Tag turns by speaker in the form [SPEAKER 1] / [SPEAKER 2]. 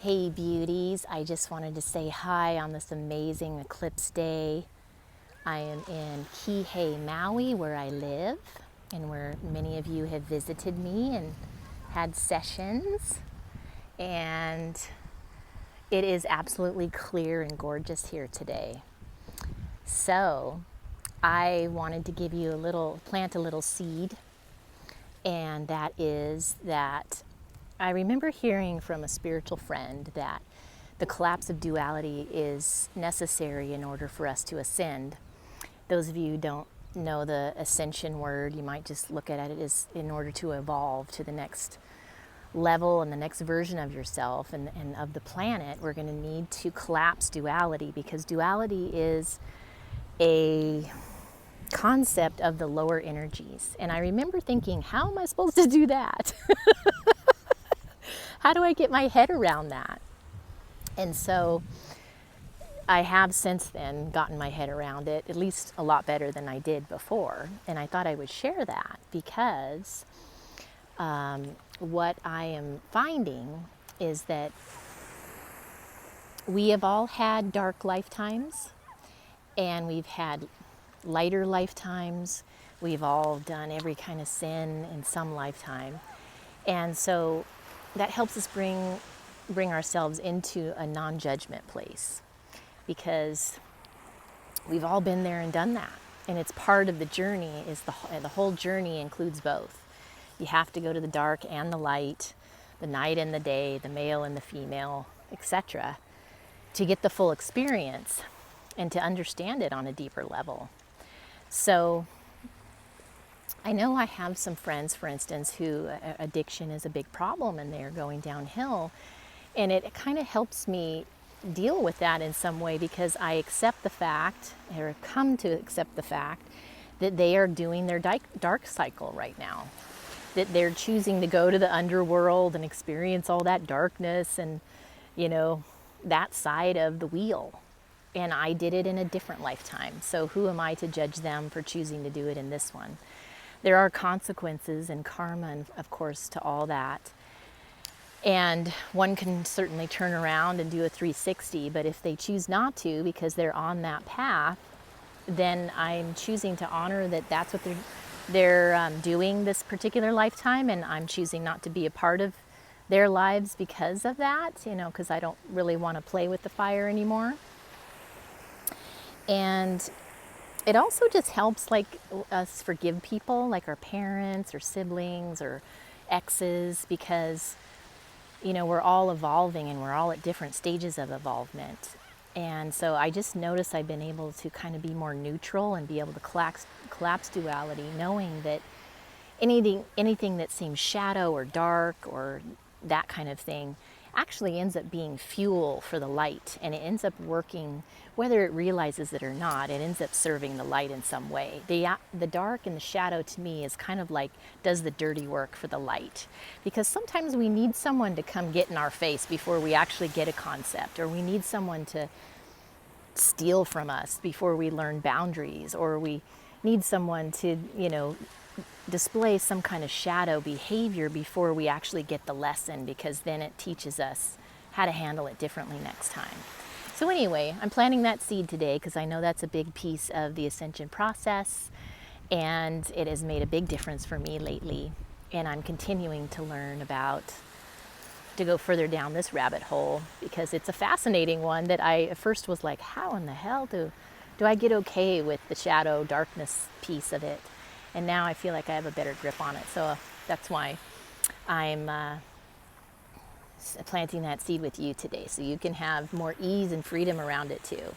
[SPEAKER 1] Hey beauties, I just wanted to say hi on this amazing eclipse day. I am in Kihei, Maui, where I live, and where many of you have visited me and had sessions. And it is absolutely clear and gorgeous here today. So I wanted to give you plant a little seed, and that is that I remember hearing from a spiritual friend that the collapse of duality is necessary in order for us to ascend. Those of you who don't know the ascension word, you might just look at it as in order to evolve to the next level and the next version of yourself and of the planet. We're going to need to collapse duality, because duality is a concept of the lower energies. And I remember thinking, how am I supposed to do that? How do I get my head around that? And so I have since then gotten my head around it, at least a lot better than I did before. And I thought I would share that because what I am finding is that we have all had dark lifetimes and we've had lighter lifetimes. We've all done every kind of sin in some lifetime. And so that helps us bring ourselves into a non-judgment place, because we've all been there and done that. And it's part of the journey. Is the whole journey includes both. You have to go to the dark and the light, the night and the day, the male and the female, etc., to get the full experience and to understand it on a deeper level. So I know I have some friends, for instance, who addiction is a big problem and they're going downhill. And it kind of helps me deal with that in some way, because I accept the fact, or come to accept the fact, that they are doing their dark cycle right now. That they're choosing to go to the underworld and experience all that darkness and, that side of the wheel. And I did it in a different lifetime. So who am I to judge them for choosing to do it in this one? There are consequences and karma, and of course, to all that. And one can certainly turn around and do a 360, but if they choose not to because they're on that path, then I'm choosing to honor that that's what they're doing this particular lifetime, and I'm choosing not to be a part of their lives because of that, because I don't really want to play with the fire anymore. And it also just helps us forgive people, like our parents or siblings or exes, because we're all evolving and we're all at different stages of evolvement. And so I just notice I've been able to kind of be more neutral and be able to collapse duality, knowing that anything that seems shadow or dark or that kind of thing actually ends up being fuel for the light, and it ends up working, whether it realizes it or not. It ends up serving the light in some way. The dark and the shadow, to me, is kind of like does the dirty work for the light, because sometimes we need someone to come get in our face before we actually get a concept, or we need someone to steal from us before we learn boundaries, or we need someone to display some kind of shadow behavior before we actually get the lesson, because then it teaches us how to handle it differently next time. So anyway, I'm planting that seed today because I know that's a big piece of the ascension process, and it has made a big difference for me lately. And I'm continuing to learn to go further down this rabbit hole, because it's a fascinating one that I at first was like, how in the hell do I get okay with the shadow darkness piece of it? And now I feel like I have a better grip on it. So that's why I'm planting that seed with you today, so you can have more ease and freedom around it too.